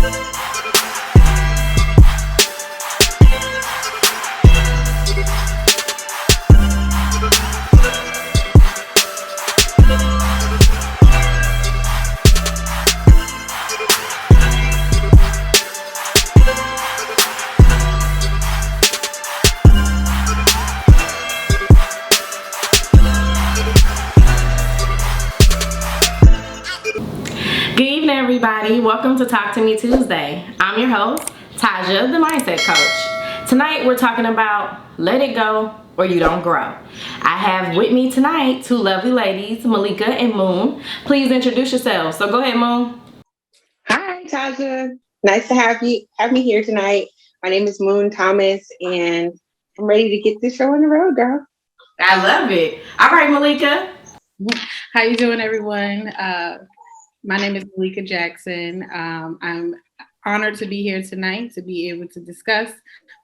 Good evening, everybody. Welcome to Talk to Me Tuesday. I'm your host, Tajah, the Mindset Coach. Tonight, we're talking about let it go or you don't grow. I have with me tonight two lovely ladies, Malika and Moon. Please introduce yourselves. So go ahead, Moon. Hi, Tajah. Nice to have me here tonight. My name is Moon Thomas, and I'm ready to get this show on the road, girl. I love it. All right, Malika. How you doing, everyone? My name is Malika Jackson. I'm honored to be here tonight to be able to discuss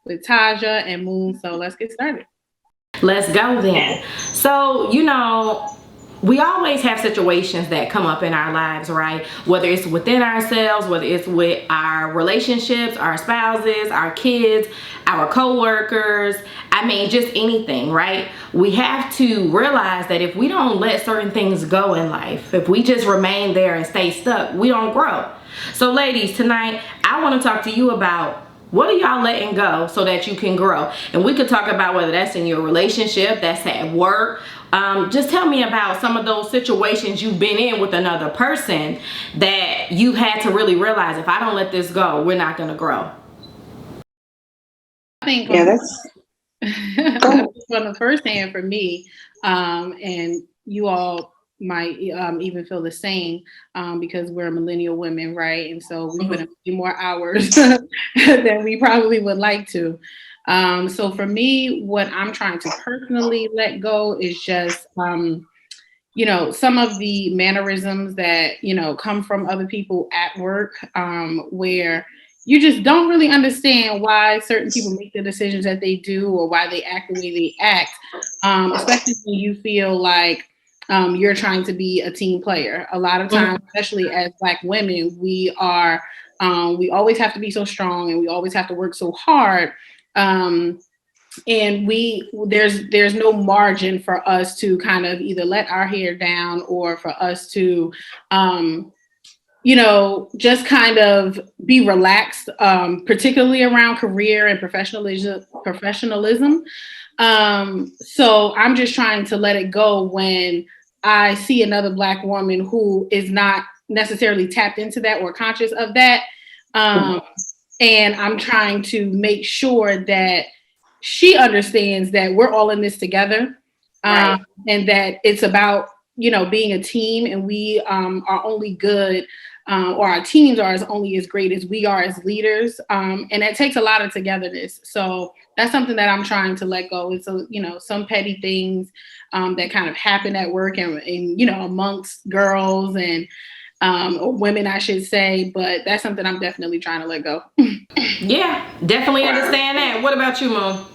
with Tajah and Moon. So let's get started. Let's go then. So, we always have situations that come up in our lives, right? Whether it's within ourselves, whether it's with our relationships, our spouses, our kids, our co-workers, just anything, right? We have to realize that if we don't let certain things go in life, if we just remain there and stay stuck, we don't grow. So ladies, tonight, I want to talk to you about what are y'all letting go so that you can grow? And we could talk about whether that's in your relationship, that's at work. Just tell me about some of those situations you've been in with another person that you had to really realize, if I don't let this go, we're not going to grow. I think that's on the first hand for me, and you all might even feel the same because we're millennial women, right? And so we put in a few more hours than we probably would like to. So for me, what I'm trying to personally let go is just, some of the mannerisms that, come from other people at work where you just don't really understand why certain people make the decisions that they do or why they act the way they act, especially when you feel like you're trying to be a team player. A lot of times, especially as Black women, we always have to be so strong and we always have to work so hard. And there's no margin for us to kind of either let our hair down or for us to, just kind of be relaxed, particularly around career and professionalism. So I'm just trying to let it go when I see another Black woman who is not necessarily tapped into that or conscious of that. And I'm trying to make sure that she understands that we're all in this together, right. And that it's about, being a team, and we are only good, or our teams are only as great as we are as leaders. And it takes a lot of togetherness. So that's something that I'm trying to let go. It's, some petty things that kind of happen at work and amongst girls and or women, I should say, but that's something I'm definitely trying to let go. Yeah, definitely understand that. What about you, Mom?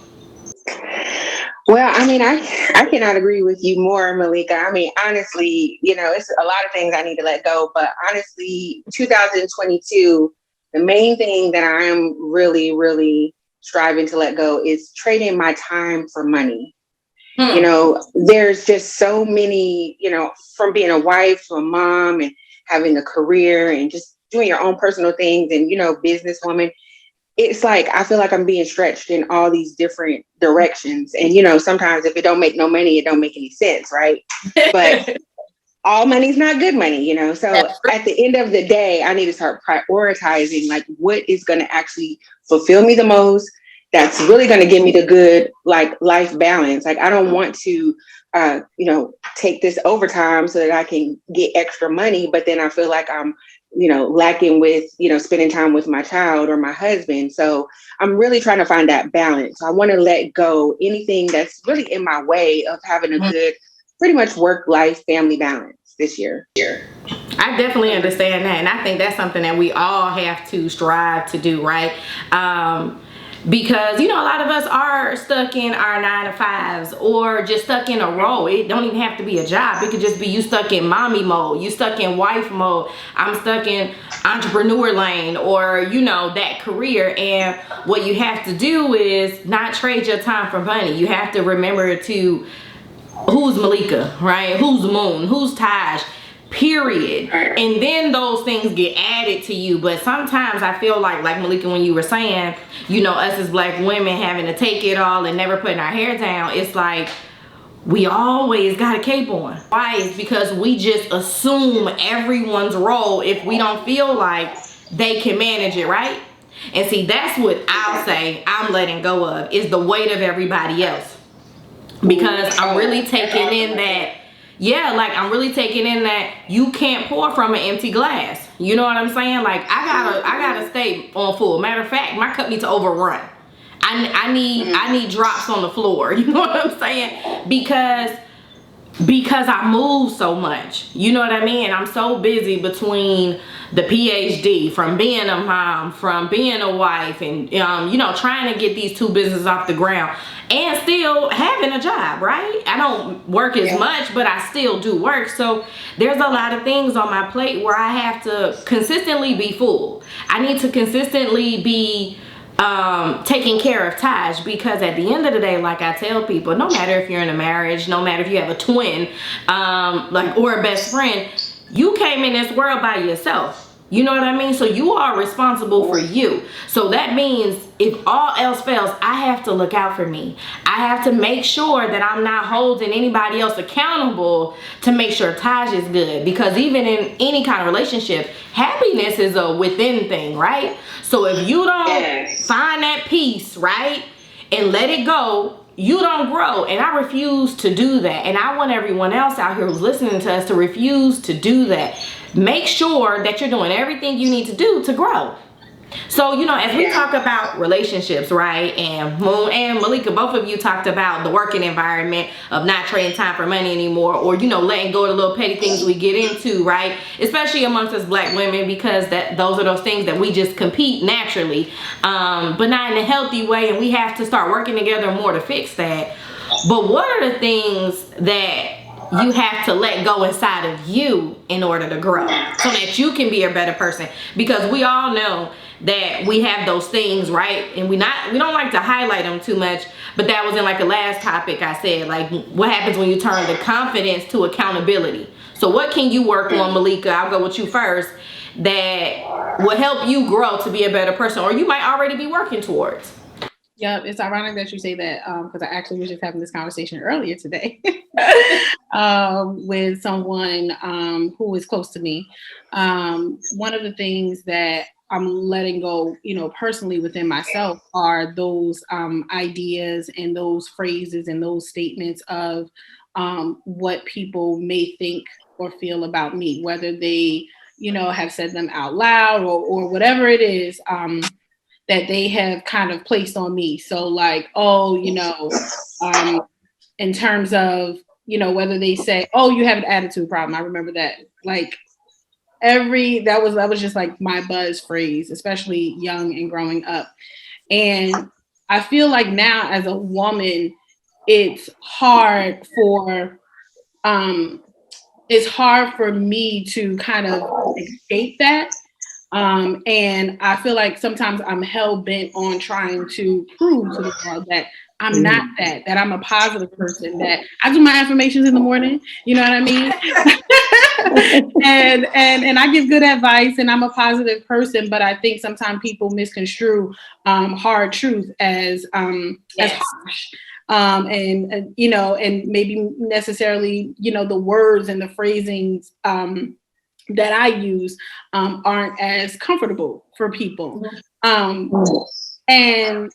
Well, I cannot agree with you more, Malika. Honestly, it's a lot of things I need to let go, but honestly, 2022, the main thing that I am really, really striving to let go is trading my time for money. There's just so many, from being a wife to a mom and having a career and just doing your own personal things and, businesswoman. It's like, I feel like I'm being stretched in all these different directions. And, sometimes if it don't make no money, it don't make any sense. Right. But all money's not good money, So at the end of the day, I need to start prioritizing like what is going to actually fulfill me the most. That's really going to give me the good, life balance. Like, I don't want to, take this overtime so that I can get extra money. But then I feel like I'm, lacking with, spending time with my child or my husband. So I'm really trying to find that balance. I want to let go anything that's really in my way of having a good, pretty much work-life family balance this year. I definitely understand that. And I think that's something that we all have to strive to do, right? Because a lot of us are stuck in our 9 to 5s or just stuck in a role. It don't even have to be a job. It could just be you stuck in mommy mode, you stuck in wife mode, I'm stuck in entrepreneur lane, or that career. And what you have to do is not trade your time for money. You have to remember to who's Malika, right? Who's Moon, who's Taj, period. And then those things get added to you. But sometimes I feel like Malika, when you were saying, us as Black women having to take it all and never putting our hair down, it's like we always got a cape on. Why? It's because we just assume everyone's role if we don't feel like they can manage it, right? And see, that's what I'll say I'm letting go of, is the weight of everybody else. Because I'm really taking in that, I'm really taking in that you can't pour from an empty glass. You know what I'm saying? Like, I gotta stay on full. Matter of fact, my cup needs to overrun. I need drops on the floor. You know what I'm saying? Because I move so much. You know what I mean? I'm so busy between the PhD, from being a mom, from being a wife, and trying to get these 2 businesses off the ground, and still having a job, right? I don't work as much, but I still do work. So there's a lot of things on my plate where I have to consistently be full. I need to consistently be taking care of Taj, because at the end of the day, like I tell people, no matter if you're in a marriage, no matter if you have a twin, or a best friend, you came in this world by yourself. You know what I mean? So you are responsible for you. So that means if all else fails, I have to look out for me. I have to make sure that I'm not holding anybody else accountable to make sure Taj is good. Because even in any kind of relationship, happiness is a within thing, right? So if you don't find that peace, right, and let it go, you don't grow. And I refuse to do that. And I want everyone else out here who's listening to us to refuse to do that. Make sure that you're doing everything you need to do to grow. So, as we talk about relationships, right, and Moon and Malika, both of you talked about the working environment of not trading time for money anymore, or, letting go of the little petty things we get into, right, especially amongst us Black women, because those are those things that we just compete naturally, but not in a healthy way, and we have to start working together more to fix that. But what are the things that you have to let go inside of you in order to grow, so that you can be a better person? Because we all know that we have those things, right? And we don't like to highlight them too much, but that was in the last topic I said, what happens when you turn the confidence to accountability. So what can you work on, Malika? I'll go with you first, that will help you grow to be a better person, or you might already be working towards. Yeah, it's ironic that you say that, because I actually was just having this conversation earlier today with someone who is close to me. One of the things that I'm letting go, personally within myself, are those ideas and those phrases and those statements of what people may think or feel about me, whether they, have said them out loud or whatever it is that they have kind of placed on me. So in terms of, whether they say, oh, you have an attitude problem. I remember that. That was just my buzz phrase, especially young and growing up. And I feel like now as a woman, it's hard for me to kind of escape that. And I feel like sometimes I'm hell bent on trying to prove to the world that I'm not that I'm a positive person, that I do my affirmations in the morning. You know what I mean? and I give good advice, and I'm a positive person, but I think sometimes people misconstrue hard truth as harsh. And maybe necessarily, the words and the phrasings that I use aren't as comfortable for people. And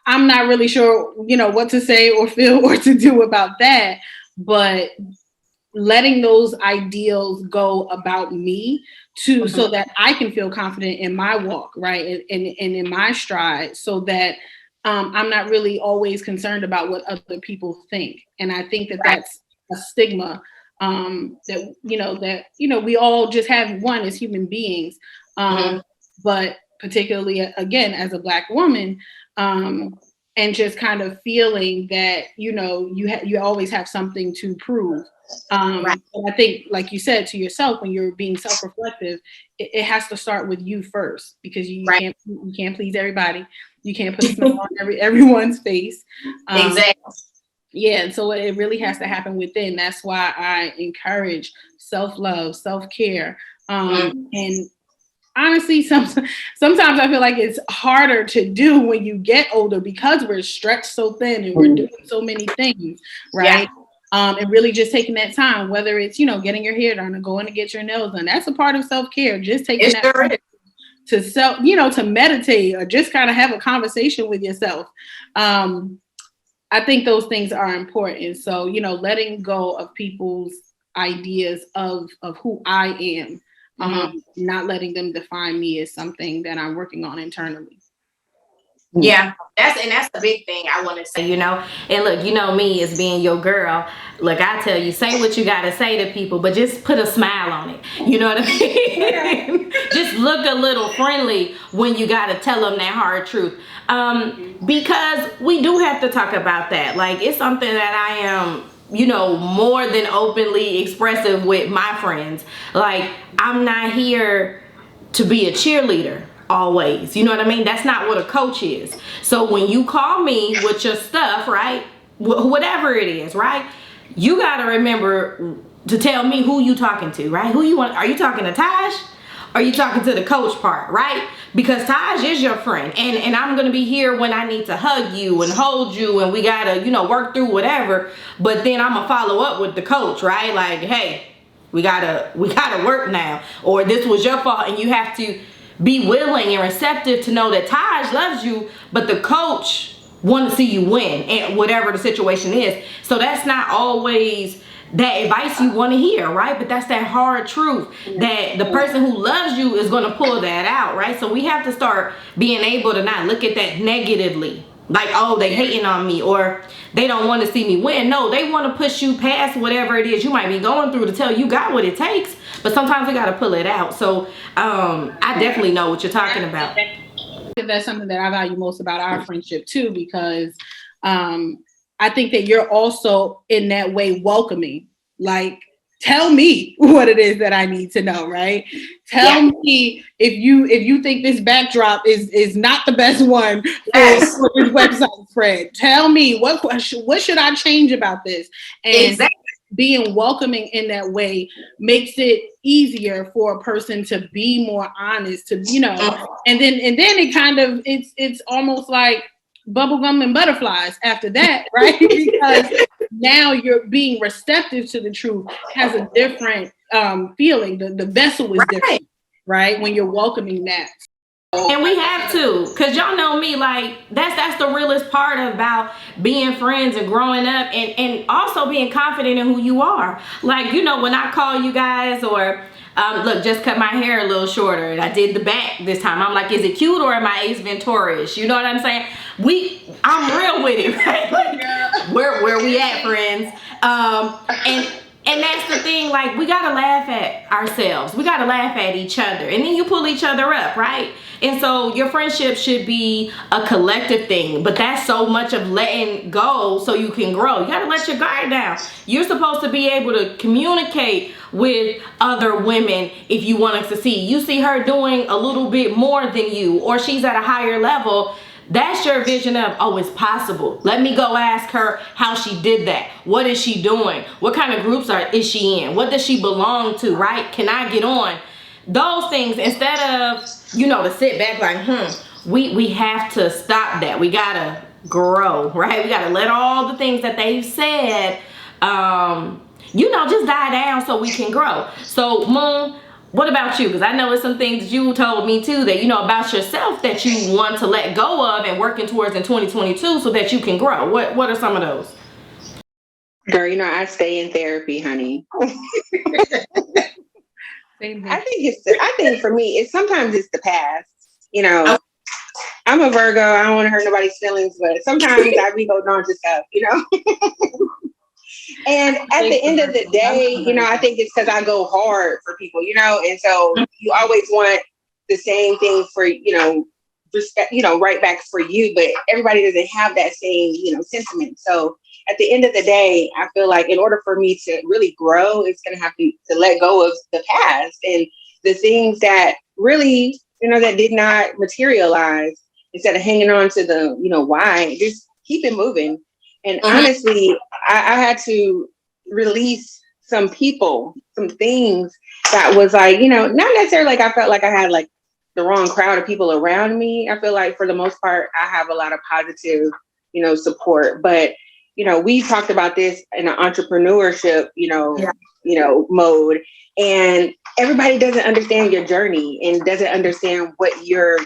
I'm not really sure, what to say or feel or to do about that, but letting those ideals go about me too, so that I can feel confident in my walk, right? And in my stride, so that I'm not really always concerned about what other people think. And I think that that's a stigma that we all just have one as human beings. But particularly again as a Black woman, and just kind of feeling that you always have something to prove. Right. And I think, like you said, to yourself, when you're being self-reflective, it has to start with you first, because you can't please everybody. You can't put a smile on everyone's face. Exactly. Yeah, and so it really has to happen within. That's why I encourage self-love, self-care, and honestly, sometimes I feel like it's harder to do when you get older, because we're stretched so thin and we're doing so many things, right? Yeah. And really just taking that time, whether it's, getting your hair done or going to get your nails done. That's a part of self-care. Just taking that time to to meditate or just kind of have a conversation with yourself. I think those things are important. So, letting go of people's ideas of who I am. Not letting them define me is something that I'm working on internally. Yeah, that's the big thing I want to say, and look, me as being your girl, look, I tell you, say what you got to say to people, but just put a smile on it. You know what I mean? Just look a little friendly when you got to tell them that hard truth. Because we do have to talk about that. Like, it's something that I am, more than openly expressive with my friends. Like, I'm not here to be a cheerleader always. You know what I mean? That's not what a coach is. So when you call me with your stuff, right? Whatever it is, right? You got to remember to tell me who you talking to, right? Who you want? Are you talking to Taj? Are you talking to the coach part, right? Because Taj is your friend, and I'm gonna be here when I need to hug you and hold you, and we gotta, work through whatever. But then I'm gonna follow up with the coach, right? Like, hey, we gotta work now, or this was your fault, and you have to be willing and receptive to know that Taj loves you, but the coach want to see you win, and whatever the situation is. So that's not always that advice you want to hear, right? But that's that hard truth that the person who loves you is going to pull that out, right? So we have to start being able to not look at that negatively, like, oh, they hating on me, or they don't want to see me win. No, they want to push you past whatever it is you might be going through to tell you got what it takes. But sometimes we got to pull it out. So I definitely know what you're talking about. That's something that I value most about our friendship too, because I think that you're also in that way welcoming. Like, tell me what it is that I need to know, right? Tell me if you think this backdrop is not the best one for this website, Fred. Tell me what should I change about this? And being welcoming in that way makes it easier for a person to be more honest, to and then it kind of it's almost like bubblegum and butterflies after that, right? Because now you're being receptive to the truth, has a different feeling. The vessel is different, right? When you're welcoming that. And we have to, because y'all know me, like, that's the realest part about being friends and growing up, and also being confident in who you are. Like, when I call you guys, or look, just cut my hair a little shorter, and I did the back this time. I'm like, is it cute, or am I Ace Ventura-ish? You know what I'm saying? I'm real with it, right? Like, where we at, friends? And that's the thing, like, we gotta laugh at ourselves. We gotta laugh at each other. And then you pull each other up, right? And so your friendship should be a collective thing. But that's so much of letting go so you can grow. You gotta let your guard down. You're supposed to be able to communicate with other women if you want to succeed. You see her doing a little bit more than you, or she's at a higher level. That's your vision of, oh, it's possible. Let me go ask her how she did that. What is she doing? What kind of groups is she in? What does she belong to, right? Can I get on? Those things, instead of, to sit back like, we have to stop that. We got to grow, right? We got to let all the things that they've said, just die down so we can grow. So, Moon, what about you? Because I know it's some things you told me too that about yourself that you want to let go of and working towards in 2022 so that you can grow. What are some of those? Girl, I stay in therapy, honey. I think for me, sometimes it's the past. I'm a Virgo. I don't want to hurt nobody's feelings, but sometimes I be holding on to stuff, And at the end of the day, I think it's because I go hard for people, and so you always want the same thing for, respect, right back for you, but everybody doesn't have that same, sentiment. So at the end of the day, I feel like in order for me to really grow, it's going to have to let go of the past and the things that really, that did not materialize. Instead of hanging on to the, why, just keep it moving. And honestly, I had to release some people, some things that was like, not necessarily like I felt like I had like the wrong crowd of people around me. I feel like for the most part, I have a lot of positive, support. But, we talked about this in an entrepreneurship, mode. And everybody doesn't understand your journey and doesn't understand what you're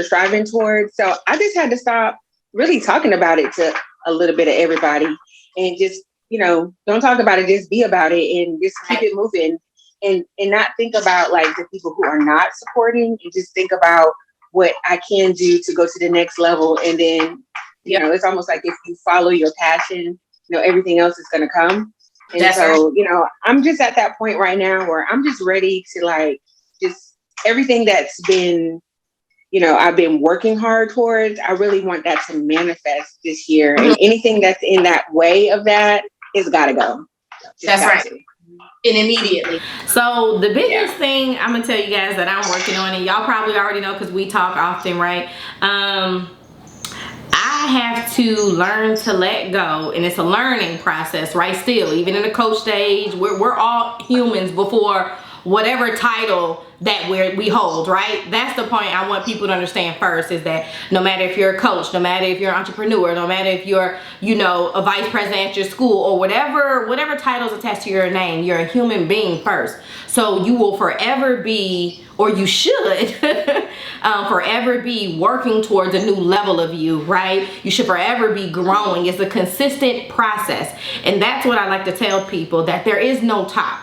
striving towards. So I just had to stop really talking about it to a little bit of everybody and just, don't talk about it, just be about it and just keep it moving and not think about like the people who are not supporting and just think about what I can do to go to the next level. And then, it's almost like if you follow your passion, everything else is going to come. And that's so, right. I'm just at that point right now where I'm just ready to like, just everything that's been, I've been working hard towards, I really want that to manifest this year. And anything that's in that way of that is gotta go. That's right. And immediately. So the biggest thing I'm gonna tell you guys that I'm working on, and y'all probably already know because we talk often, right? I have to learn to let go, and it's a learning process, right? Still, even in the coach stage, we're all humans before whatever title that we hold, right? That's the point I want people to understand first, is that no matter if you're a coach, no matter if you're an entrepreneur, no matter if you're, a vice president at your school or whatever titles attached to your name, you're a human being first. So you will forever be, or you should forever be working towards a new level of you, right? You should forever be growing. It's a consistent process. And that's what I like to tell people, that there is no top.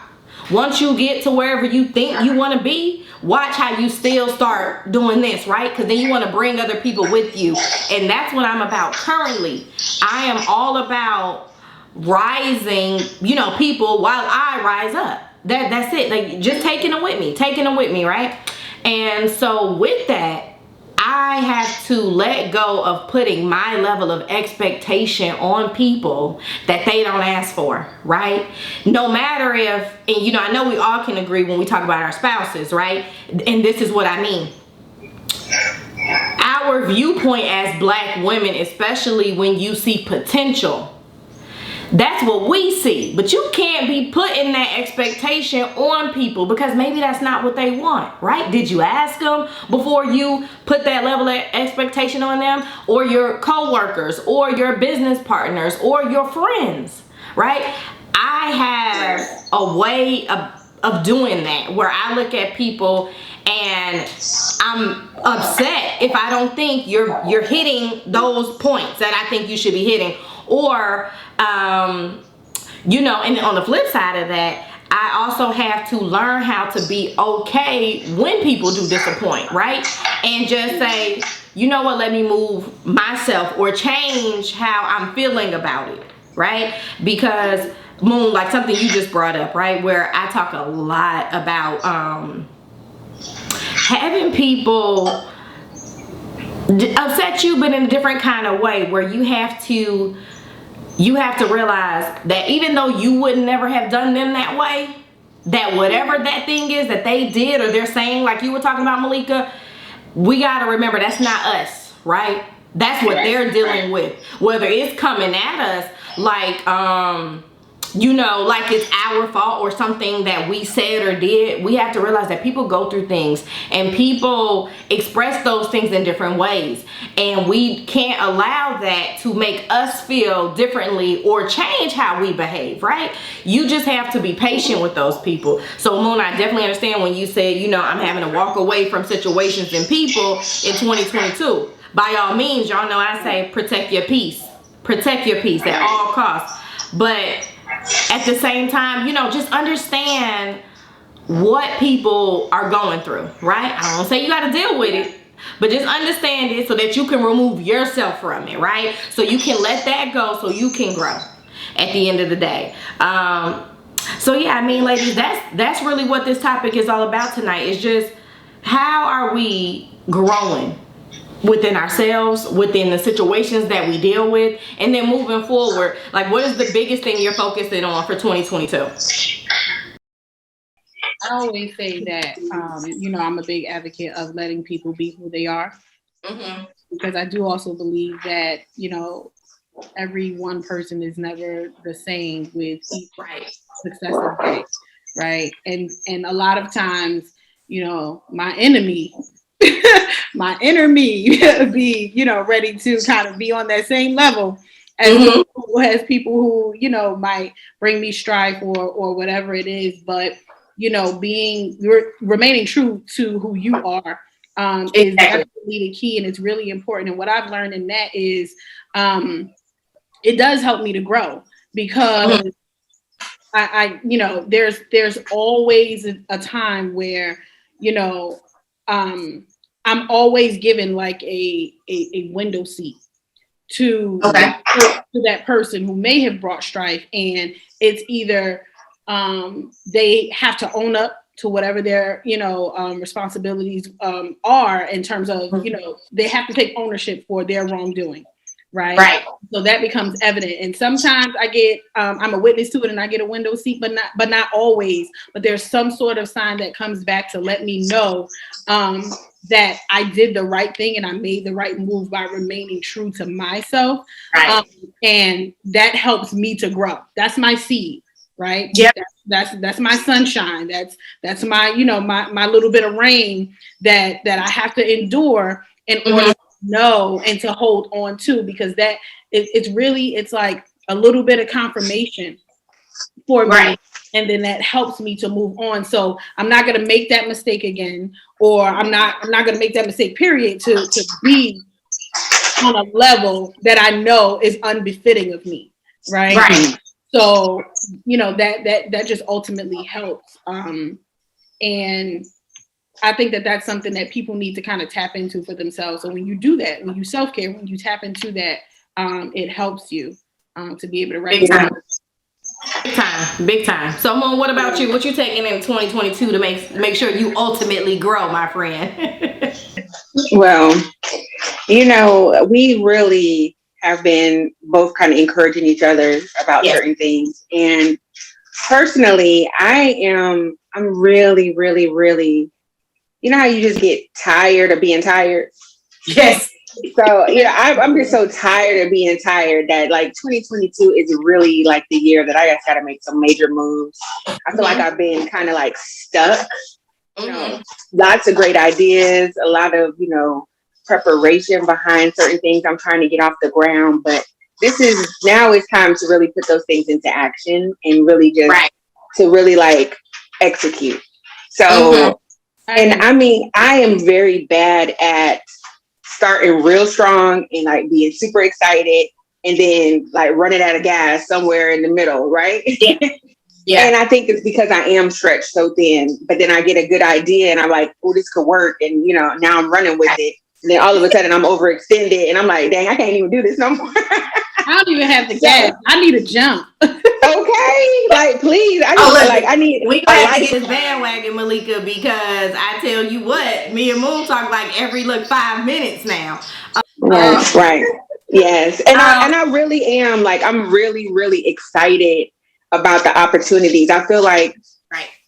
Once you get to wherever you think you want to be, watch how you still start doing this, right? Because then you want to bring other people with you. And that's what I'm about currently. I am all about rising, people while I rise up. That's it. Like, just taking them with me, right? And so with that, I have to let go of putting my level of expectation on people that they don't ask for, right? No matter if, and I know we all can agree when we talk about our spouses, right? And this is what I mean. Our viewpoint as Black women, especially when you see potential, that's what we see. But you can't be putting that expectation on people because maybe that's not what they want, right? Did you ask them before you put that level of expectation on them, or your coworkers, or your business partners, or your friends, right? I have a way of doing that where I look at people and I'm upset if I don't think you're hitting those points that I think you should be hitting. Or, and on the flip side of that, I also have to learn how to be okay when people do disappoint, right? And just say, you know what, let me move myself or change how I'm feeling about it, right? Because, Moon, like something you just brought up, right? Where I talk a lot about having people upset you, but in a different kind of way, where you have to realize that even though you would never have done them that way, that whatever that thing is that they did or they're saying, like you were talking about, Malika, we got to remember that's not us, right? That's what they're dealing with. Whether it's coming at us like, like it's our fault or something that we said or did, we have to realize that people go through things and people express those things in different ways. And we can't allow that to make us feel differently or change how we behave, right? You just have to be patient with those people. So, Moon, I definitely understand when you said, I'm having to walk away from situations and people in 2022. By all means, y'all know I say protect your peace. Protect your peace at all costs. But at the same time, just understand what people are going through, right? I don't say you got to deal with it, but just understand it so that you can remove yourself from it, right? So you can let that go so you can grow at the end of the day. So yeah, ladies, that's really what this topic is all about tonight. It's just how are we growing within ourselves, within the situations that we deal with, and then moving forward? Like, what is the biggest thing you're focusing on for 2022? I always say that, I'm a big advocate of letting people be who they are, because I do also believe that, every one person is never the same with each successive day, right? And a lot of times, my enemy, my inner me, be ready to kind of be on that same level as people who might bring me strife or whatever it is, but remaining true to who you are is definitely the key, and it's really important. And what I've learned in that is it does help me to grow, because I there's always a time where I'm always given like a window seat to that person who may have brought strife, and it's either they have to own up to whatever their responsibilities are, in terms of they have to take ownership for their wrongdoing, right? So that becomes evident, and sometimes I get I'm a witness to it and I get a window seat, but not always. But there's some sort of sign that comes back to let me know that I did the right thing and I made the right move by remaining true to myself, and that helps me to grow. That's my seed, right? Yep. That's my sunshine. That's my my little bit of rain that I have to endure in order to know and to hold on to, because that it's like a little bit of confirmation for me, and then that helps me to move on. So I'm not going to make that mistake again, or I'm not going to make that mistake, period, to be on a level that I know is unbefitting of me, right? So that just ultimately helps, and I think that that's something that people need to kind of tap into for themselves. So when you do that, when you self-care, when you tap into that, it helps you to be able to recognize. Big time. So, Mom, what about you? What you taking in 2022 to make sure you ultimately grow, my friend? Well, we really have been both kind of encouraging each other about certain things. And personally, I'm really, really, really, how you just get tired of being tired? Yes. So, I'm just so tired of being tired that like 2022 is really like the year that I just got to make some major moves. I feel like I've been kind of like stuck, lots of great ideas, a lot of, preparation behind certain things I'm trying to get off the ground. But now it's time to really put those things into action and really just to really like execute. So, and I mean, I am very bad at starting real strong and like being super excited and then like running out of gas somewhere in the middle, right? Yeah. And I think it's because I am stretched so thin, but then I get a good idea and I'm like, oh, this could work. And, now I'm running with it. And then all of a sudden I'm overextended and I'm like, dang, I can't even do this no more. I don't even have the gas. I need a jump. Okay, like please, I need. We gonna have to get this bandwagon, Malika, because I tell you what, me and Moon talk like every 5 minutes now. Right. Yes, and I really am like I'm really really excited about the opportunities. I feel like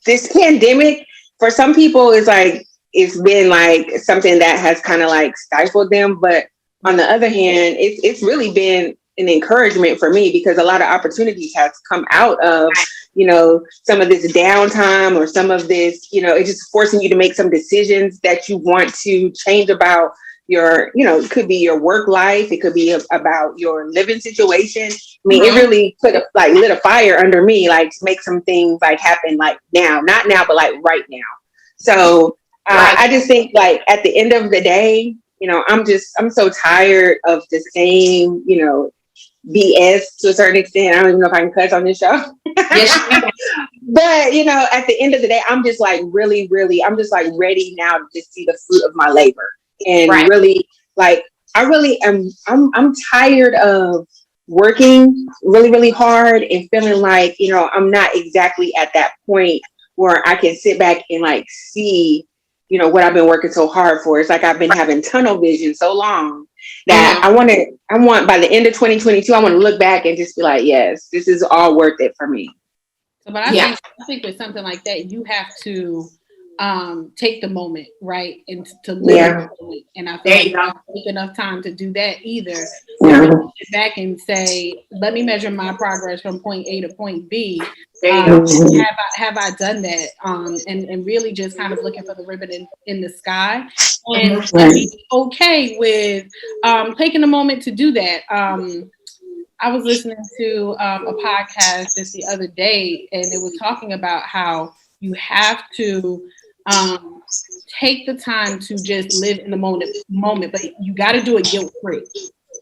this pandemic for some people is like it's been like something that has kind of like stifled them, but on the other hand, it's really been an encouragement for me because a lot of opportunities has come out of, some of this downtime or some of this, it's just forcing you to make some decisions that you want to change about your, it could be your work life. It could be about your living situation. I mean, it really lit a fire under me, like to make some things like happen like now, not now, but like right now. So I just think like at the end of the day, I'm so tired of the same, BS to a certain extent. I don't even know if I can cuss on this show. Yes. But, at the end of the day, I'm just like really, really, I'm just like ready now to just see the fruit of my labor. And really like, I'm tired of working really, really hard and feeling like, I'm not exactly at that point where I can sit back and like see you know, what I've been working so hard for. It's like I've been having tunnel vision so long that I want by the end of 2022, I want to look back and just be like, yes, this is all worth it for me. So, but I think with something like that, you have to take the moment, right? And to live the moment. And I feel like you don't take enough time to do that either. So sit back and say, let me measure my progress from point A to point B. Have I done that? And really just kind of looking for the ribbon in the sky, and be okay with taking a moment to do that. I was listening to a podcast just the other day, and it was talking about how you have to take the time to just live in the moment, but you got to do it guilt-free.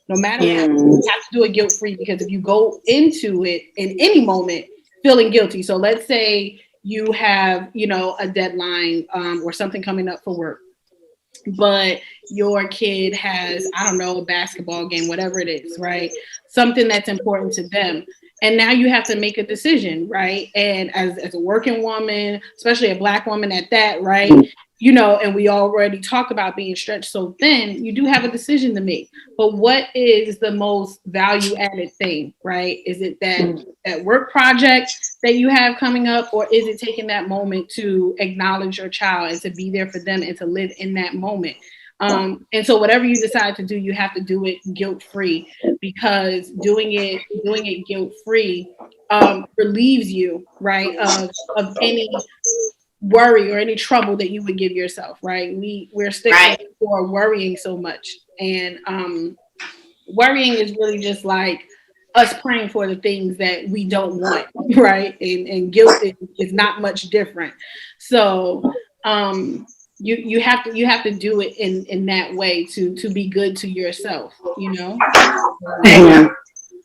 No matter what, you have to do it guilt-free, because if you go into it in any moment feeling guilty, so let's say you have, you know, a deadline or something coming up for work, but your kid has, I don't know, a basketball game, whatever it is, right? Something that's important to them. And now you have to make a decision, right? And as a working woman, especially a Black woman at that, right? You know, and we already talked about being stretched so thin, you do have a decision to make. But what is the most value added thing, right? Is it that work project that you have coming up, or is it taking that moment to acknowledge your child and to be there for them and to live in that moment? And so whatever you decide to do, you have to do it guilt-free, because doing it guilt-free relieves you, right, of any worry or any trouble that you would give yourself, right? We're stigmatized for worrying so much, and worrying is really just like us praying for the things that we don't want, right? And guilt is not much different. So you have to do it in that way to be good to yourself, you know?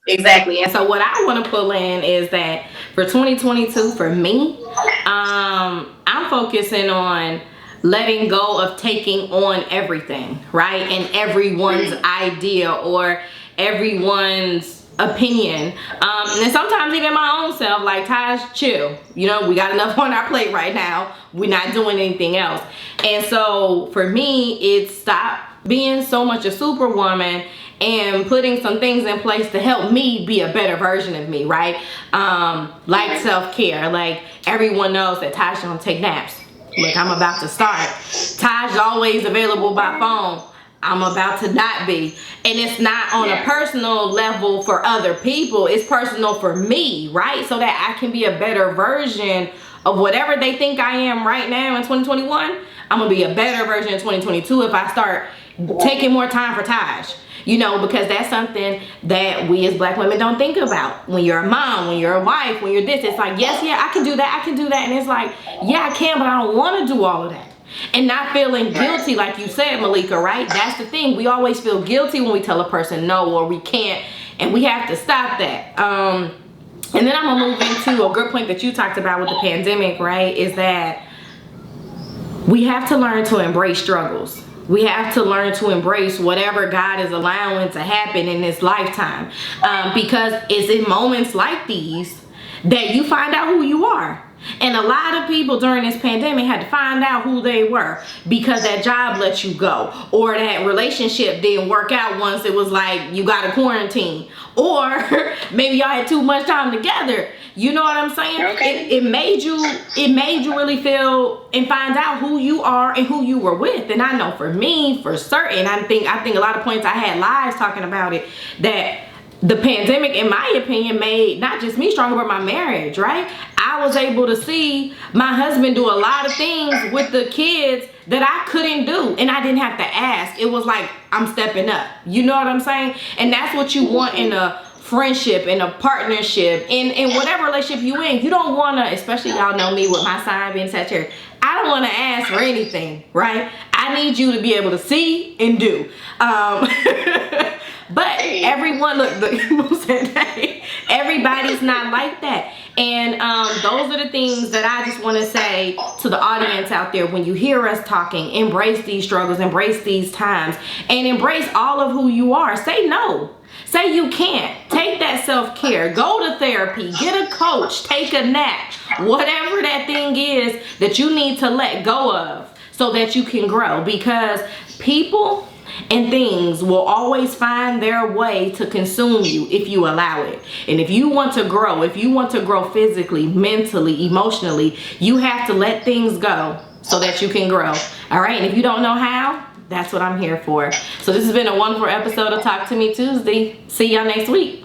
Exactly. And so what I want to pull in is that for 2022, for me, I'm focusing on letting go of taking on everything, right? And everyone's idea or everyone's opinion. And sometimes even my own self, like, Taj, chill. You know, we got enough on our plate right now. We're not doing anything else. And so for me, it's stop being so much a superwoman and putting some things in place to help me be a better version of me, right? Like self-care. Like, everyone knows that Taj don't take naps. Look, I'm about to start. Taj always available by phone. I'm about to not be. And it's not on a personal level for other people. It's personal for me, right? So that I can be a better version of whatever they think I am right now in 2021. I'm going to be a better version in 2022 if I start taking more time for Taj. You know, because that's something that we as Black women don't think about. When you're a mom, when you're a wife, when you're this, it's like, yes, I can do that, And it's like, yeah, I can, but I don't want to do all of that. And not feeling guilty, like you said, Malika, right? That's the thing. We always feel guilty when we tell a person no or we can't, and we have to stop that. And then I'm going to move into a good point that you talked about with the pandemic, right? Is that we have to learn to embrace struggles. We have to learn to embrace whatever God is allowing to happen in this lifetime. Because it's in moments like these that you find out who you are. And a lot of people during this pandemic had to find out who they were because that job let you go, or that relationship didn't work out once it was like you got a quarantine, or maybe y'all had too much time together. You know what I'm saying? Okay. It made you really feel and find out who you are and who you were with. And I know for me, for certain, I think a lot of points I had lives talking about it, that the pandemic, in my opinion, made not just me stronger, but my marriage, right? I was able to see my husband do a lot of things with the kids that I couldn't do, and I didn't have to ask. It was like, I'm stepping up. You know what I'm saying? And that's what you want in a friendship, in a partnership, in whatever relationship you in. You don't want to, especially y'all know me with my sign being Sagittarius, I don't want to ask for anything, right? I need you to be able to see and do. But everyone, look, everybody's not like that. And those are the things that I just want to say to the audience out there. When you hear us talking, embrace these struggles, embrace these times, and embrace all of who you are. Say no. Say you can't. Take that self-care. Go to therapy. Get a coach. Take a nap. Whatever that thing is that you need to let go of, so that you can grow, because people and things will always find their way to consume you if you allow it. And if you want to grow physically, mentally, emotionally, you have to let things go so that you can grow. All right. And if you don't know how, that's what I'm here for. So this has been a wonderful episode of Talk to Me Tuesday. See y'all next week.